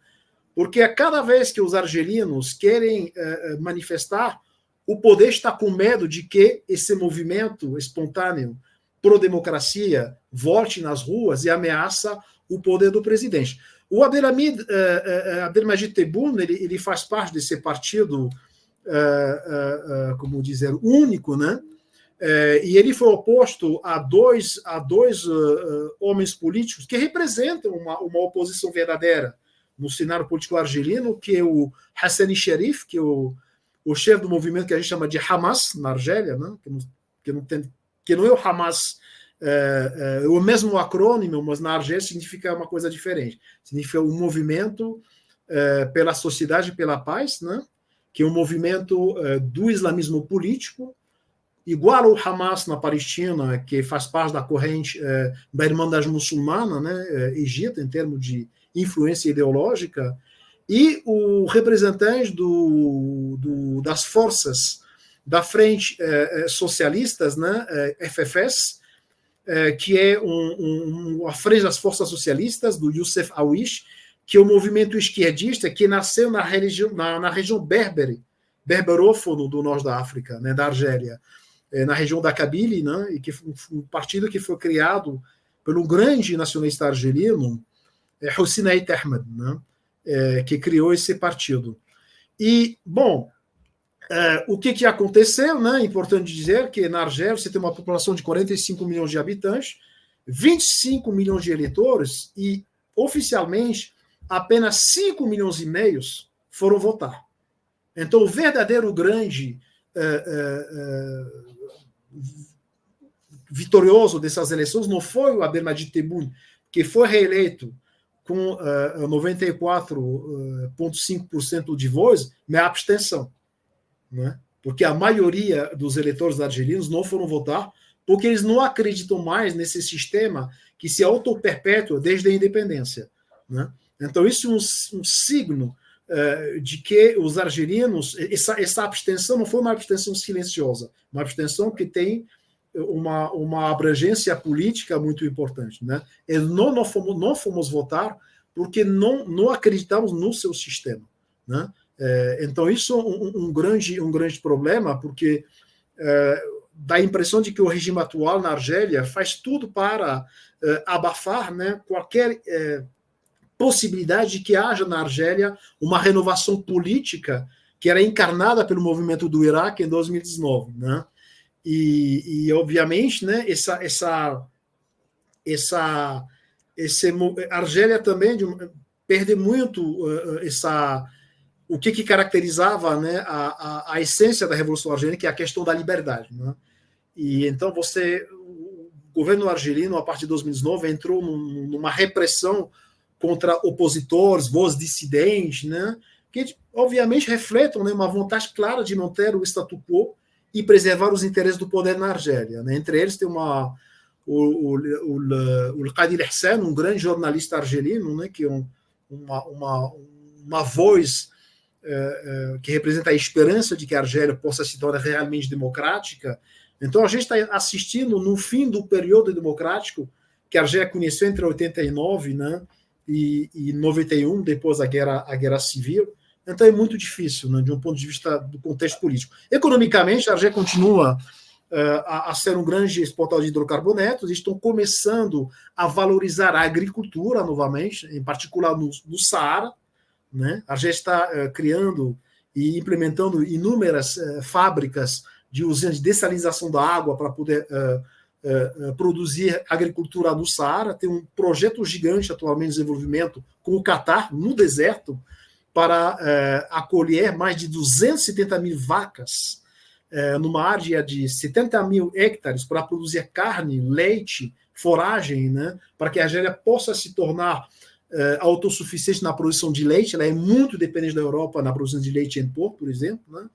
porque a cada vez que os argelinos querem manifestar, o poder está com medo de que esse movimento espontâneo pro-democracia volte nas ruas e ameaça o poder do presidente. O Abdelmajid Tebboune, ele faz parte desse partido, como dizer, único, né? E ele foi oposto a dois homens políticos que representam uma oposição verdadeira no cenário político argelino, que é o Hassani Sharif, que é o chefe do movimento que a gente chama de Hamas na Argélia, né? que não é o Hamas, o mesmo acrônimo, mas na Argélia significa uma coisa diferente. Significa um movimento pela sociedade e pela paz, né? Que é um movimento do islamismo político, igual ao Hamas na Palestina, que faz parte da corrente da Irmandade Muçulmana, né? Egito, em termos de influência ideológica, e o representante das forças da frente socialistas, né, FFS, que é a frente das forças socialistas do Youssef Aouish, que é um movimento esquerdista que nasceu na região berberófono do norte da África, né, da Argélia, na região da Kabylie, né, e que um partido que foi criado pelo grande nacionalista argelino, Hossein Ait Ahmed, né, que criou esse partido. E, bom, o que aconteceu, né? É importante dizer que na Argélia você tem uma população de 45 milhões de habitantes, 25 milhões de eleitores e, oficialmente, apenas 5 milhões e meio foram votar. Então, o verdadeiro grande vitorioso dessas eleições não foi o Abdelmajid Tebboune, que foi reeleito com 94,5% de votos, mas a abstenção. Né? Porque a maioria dos eleitores argelinos não foram votar porque eles não acreditam mais nesse sistema que se autoperpetua desde a independência. Né? Então, isso é um signo de que os argelinos, essa abstenção não foi uma abstenção silenciosa, uma abstenção que tem uma abrangência política muito importante. Né? E não fomos votar porque não acreditamos no seu sistema. Né? Então, isso é um grande problema, porque dá a impressão de que o regime atual na Argélia faz tudo para abafar, né, qualquer possibilidade de que haja na Argélia uma renovação política que era encarnada pelo movimento do Iraque em 2019. Né? E obviamente, né, a Argélia também perde muito o que caracterizava, né, a essência da Revolução Argelina, que é a questão da liberdade. Né? E então o governo argelino, a partir de 2019, entrou numa repressão contra opositores, vozes dissidentes, né, que obviamente refletem, né, uma vontade clara de manter o statu quo e preservar os interesses do poder na Argélia. Né? Entre eles tem o Qadil Hussein, um grande jornalista argelino, né, que é uma voz que representa a esperança de que a Argélia possa se tornar realmente democrática. Então, a gente está assistindo no fim do período democrático que a Argélia conheceu entre 89, né, e 91, depois da guerra civil. Então, é muito difícil, né, de um ponto de vista do contexto político. Economicamente, a Argélia continua a ser um grande exportador de hidrocarbonetos, estão começando a valorizar a agricultura novamente, em particular no Saara. Né? A Argélia está criando e implementando inúmeras fábricas de usinas de dessalinização da água para poder produzir agricultura no Saara. Tem um projeto gigante atualmente em desenvolvimento com o Catar, no deserto, para acolher mais de 270 mil vacas numa área de 70 mil hectares para produzir carne, leite, foragem, né? Para que a Argélia possa se tornar autossuficiente na produção de leite. Ela é muito dependente da Europa na produção de leite em pó, por exemplo. Né?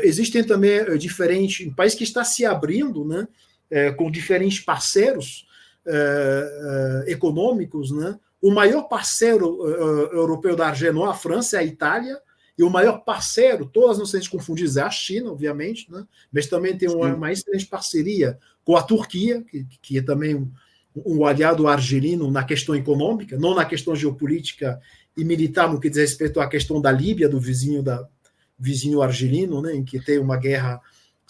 Existem também um país que está se abrindo, né, com diferentes parceiros econômicos. Né? O maior parceiro europeu da Argélia não é a França, é a Itália, e o maior parceiro, todas não se confundir, é a China, obviamente, né? Mas também tem uma excelente parceria com a Turquia, que é também um aliado argelino na questão econômica, não na questão geopolítica e militar, no que diz respeito à questão da Líbia, do vizinho argelino, né, em que tem uma guerra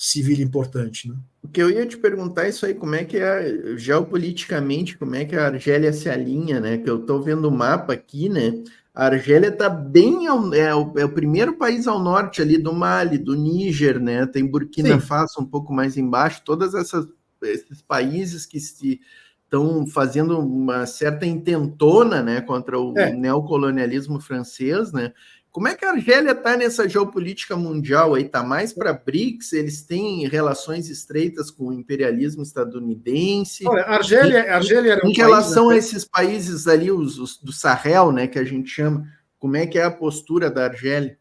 civil importante, né? O que eu ia te perguntar é isso aí, como é que é, geopoliticamente, como é que a Argélia se alinha, né? Que eu estou vendo o mapa aqui, né? A Argélia está bem, é o primeiro país ao norte ali do Mali, do Níger, né? Tem Burkina Sim. Faso um pouco mais embaixo, esses países que estão fazendo uma certa intentona, né, contra o É. neocolonialismo francês, né? Como é que a Argélia está nessa geopolítica mundial aí? Está mais para BRICS? Eles têm relações estreitas com o imperialismo estadunidense? Olha, Em, Argélia era um em país, né? relação a esses países ali, os do Sahel, né, que a gente chama, como é que é a postura da Argélia?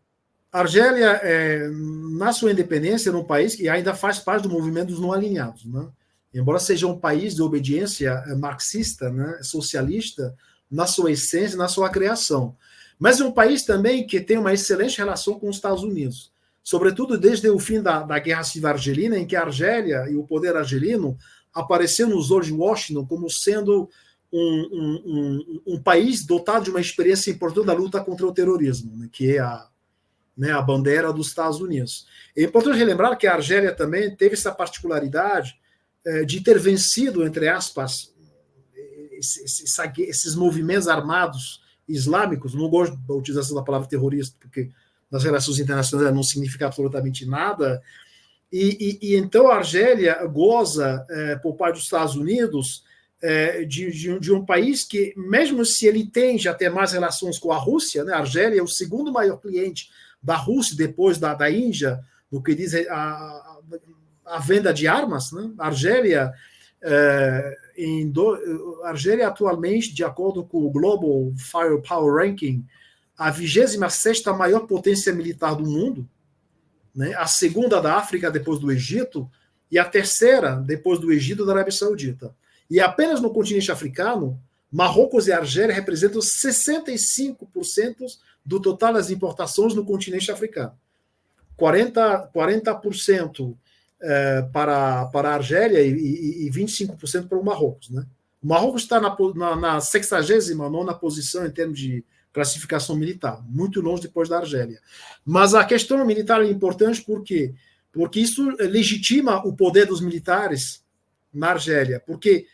Argélia, na sua independência, era um país que ainda faz parte do movimento dos não alinhados, né? Embora seja um país de obediência marxista, né, socialista, na sua essência, na sua criação. Mas é um país também que tem uma excelente relação com os Estados Unidos, sobretudo desde o fim da Guerra Civil Argelina, em que a Argélia e o poder argelino apareceram nos olhos de Washington como sendo um país dotado de uma experiência importante da luta contra o terrorismo, né, que é a bandeira dos Estados Unidos. É importante relembrar que a Argélia também teve essa particularidade de ter vencido, entre aspas, esses movimentos armados islâmicos. Não gosto da utilização da palavra terrorista, porque nas relações internacionais não significa absolutamente nada. E então a Argélia goza, por parte dos Estados Unidos, de um país que, mesmo se ele tem já até mais relações com a Rússia, né, a Argélia é o segundo maior cliente da Rússia, depois da Índia, no que diz a venda de armas, né? A Argélia, Argélia atualmente, de acordo com o Global Firepower Ranking, a 26ª maior potência militar do mundo, né? A segunda da África depois do Egito e a terceira depois do Egito da Arábia Saudita. E apenas no continente africano, Marrocos e Argélia representam 65% do total das importações no continente africano. 40% para a Argélia e 25% para o Marrocos. Né? O Marrocos está na 69ª posição em termos de classificação militar, muito longe depois da Argélia. Mas a questão militar é importante por quê? Porque isso legitima o poder dos militares na Argélia, porque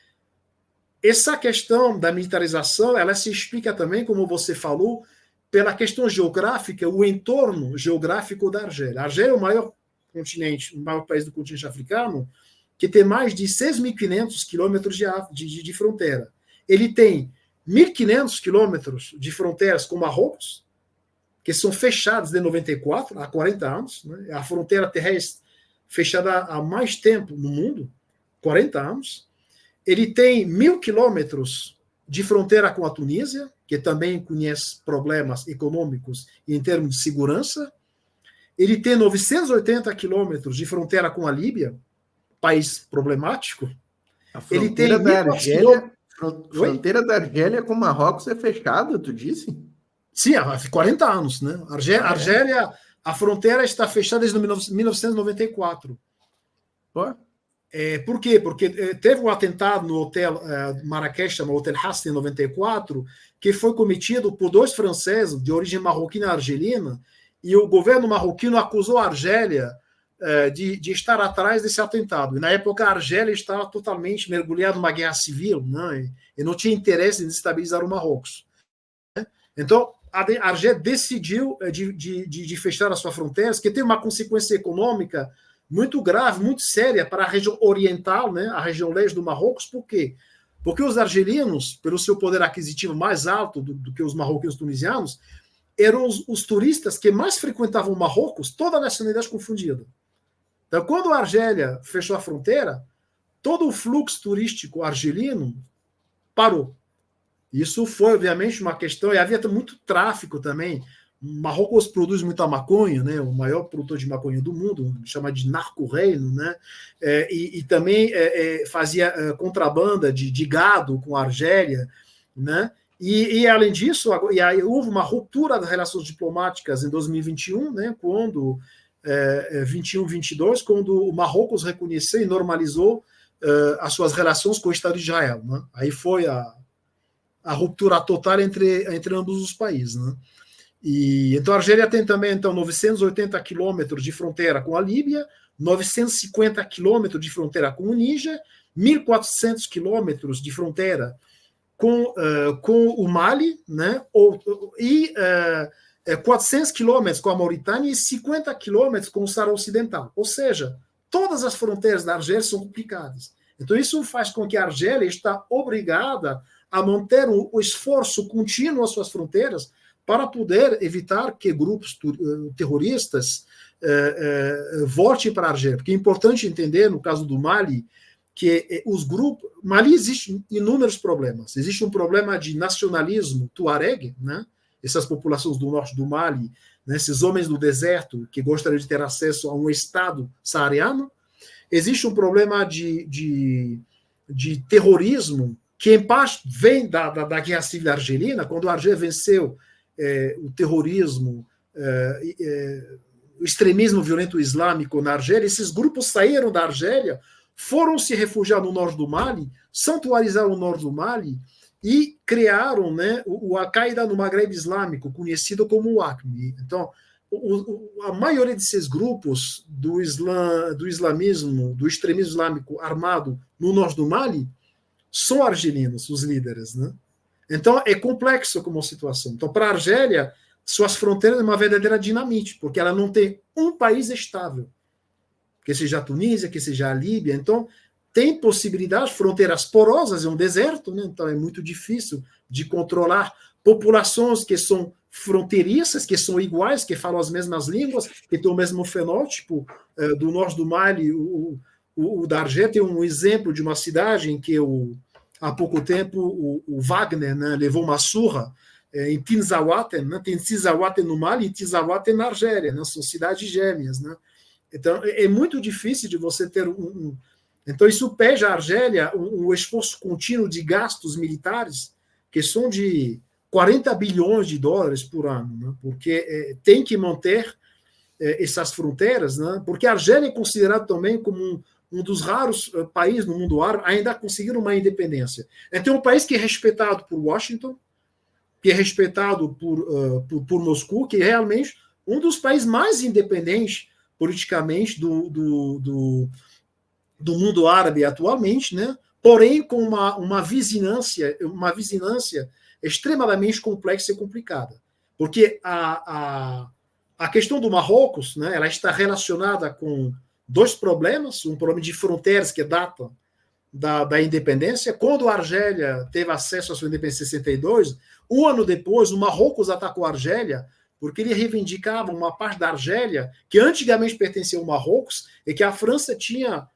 essa questão da militarização, ela se explica também, como você falou, pela questão geográfica, o entorno geográfico da Argélia. A Argélia é o maior continente, o maior país do continente africano, que tem mais de 6.500 quilômetros de fronteira. Ele tem 1.500 quilômetros de fronteiras com Marrocos, que são fechados de 94, há 40 anos. Né? A fronteira terrestre fechada há mais tempo no mundo, 40 anos. Ele tem 1.000 quilômetros de fronteira com a Tunísia, que também conhece problemas econômicos e em termos de segurança. Ele tem 980 quilômetros de fronteira com a Líbia, país problemático. A fronteira ele tem da Argélia, fronteira da Argélia com Marrocos é fechada, tu disse? Sim, há 40 anos, né? Argélia, a fronteira está fechada desde 1994. Pô. Por quê? Porque teve um atentado no hotel Marrakech, no Hotel Hassan, em 94, que foi cometido por 2 franceses de origem marroquina e argelina, e o governo marroquino acusou a Argélia de estar atrás desse atentado. E na época a Argélia estava totalmente mergulhada numa guerra civil, né? E não tinha interesse em desestabilizar o Marrocos. Então a Argélia decidiu de fechar as suas fronteiras, que tem uma consequência econômica muito grave, muito séria para a região oriental, né, a região leste do Marrocos. Por quê? Porque os argelinos, pelo seu poder aquisitivo mais alto do que os marroquinos tunisianos, eram os turistas que mais frequentavam o Marrocos, toda a nacionalidade confundida. Então, quando a Argélia fechou a fronteira, todo o fluxo turístico argelino parou. Isso foi, obviamente, uma questão, e havia muito tráfico também. Marrocos produz muita maconha, né? O maior produtor de maconha do mundo, chama de narco-reino, né? E também fazia contrabanda de gado com a Argélia, né? E além disso, e aí houve uma ruptura das relações diplomáticas em 2021, né? Quando 21-22, quando o Marrocos reconheceu e normalizou as suas relações com o Estado de Israel, né? Aí foi a ruptura total entre ambos os países, né? E então a Argélia tem também 980 quilômetros de fronteira com a Líbia, 950 quilômetros de fronteira com o Níger, 1.400 quilômetros de fronteira com o Mali, né? E 400 quilômetros com a Mauritânia e 50 quilômetros com o Saara Ocidental. Ou seja, todas as fronteiras da Argélia são complicadas. Então, isso faz com que a Argélia está obrigada a manter o esforço contínuo às suas fronteiras para poder evitar que grupos terroristas voltem para a Argélia. Porque é importante entender, no caso do Mali, que os grupos... Mali existe inúmeros problemas. Existe um problema de nacionalismo tuareg, né? Essas populações do norte do Mali, né? Esses homens do deserto que gostariam de ter acesso a um Estado saariano. Existe um problema de terrorismo que, em parte, vem da Guerra Civil Argelina, quando a Argélia venceu o terrorismo, o extremismo violento islâmico na Argélia. Esses grupos saíram da Argélia, foram se refugiar no norte do Mali, santuarizaram o norte do Mali e criaram, né, o Al-Qaeda no Maghreb Islâmico, conhecido como o AQMI. Então, a maioria desses grupos do islamismo, do extremismo islâmico armado no norte do Mali, são argelinos, os líderes, né? Então, é complexo como situação. Então, para a Argélia, suas fronteiras é uma verdadeira dinamite, porque ela não tem um país estável, que seja a Tunísia, que seja a Líbia. Então, tem possibilidades, fronteiras porosas, é um deserto, né? Então é muito difícil de controlar populações que são fronteiriças, que são iguais, que falam as mesmas línguas, que têm o mesmo fenótipo. Do norte do Mali, o da Argélia tem um exemplo de uma cidade em que há pouco tempo o Wagner, né, levou uma surra em Tinzaouaten, né? Tem Tinzaouaten no Mali e Tinzaouaten na Argélia, né? São cidades gêmeas, né? Então é muito difícil de você ter Então isso pede à Argélia um esforço contínuo de gastos militares que são de 40 bilhões de dólares por ano, né? Porque tem que manter essas fronteiras, né? Porque a Argélia é considerada também como um dos raros países no mundo árabe ainda a conseguir uma independência. Então é um país que é respeitado por Washington, que é respeitado por Moscou, que é realmente um dos países mais independentes politicamente do mundo árabe atualmente, né? Porém com uma vizinhança extremamente complexa e complicada. Porque a questão do Marrocos, né, ela está relacionada com dois problemas, um problema de fronteiras que data da independência. Quando a Argélia teve acesso à sua independência em 62, um ano depois, o Marrocos atacou a Argélia porque ele reivindicava uma parte da Argélia que antigamente pertencia ao Marrocos e que a França tinha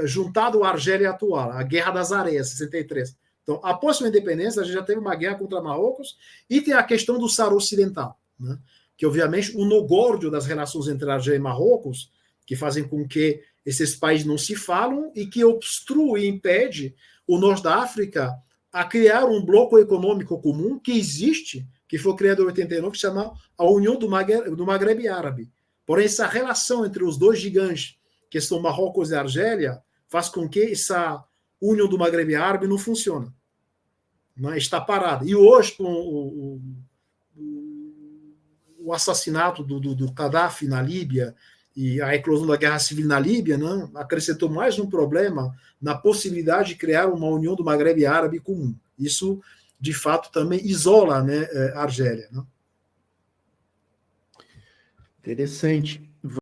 juntado a Argélia atual, a Guerra das Areias, 63. Então, após sua independência, a gente já teve uma guerra contra Marrocos e tem a questão do Saara Ocidental, né? Que, obviamente, o nogórdio das relações entre a Argélia e Marrocos, que fazem com que esses países não se falam e que obstrui e impede o norte da África a criar um bloco econômico comum que existe, que foi criado em 89, que se chama a União do Maghreb Árabe. Porém, essa relação entre os dois gigantes, que são Marrocos e Argélia, faz com que essa União do Maghreb Árabe não funcione. Não é? Está parada. E hoje, com o assassinato do Gaddafi na Líbia e a eclosão da guerra civil na Líbia, né, acrescentou mais um problema na possibilidade de criar uma União do Maghreb Árabe comum. Isso, de fato, também isola, né, a Argélia. Né? Interessante.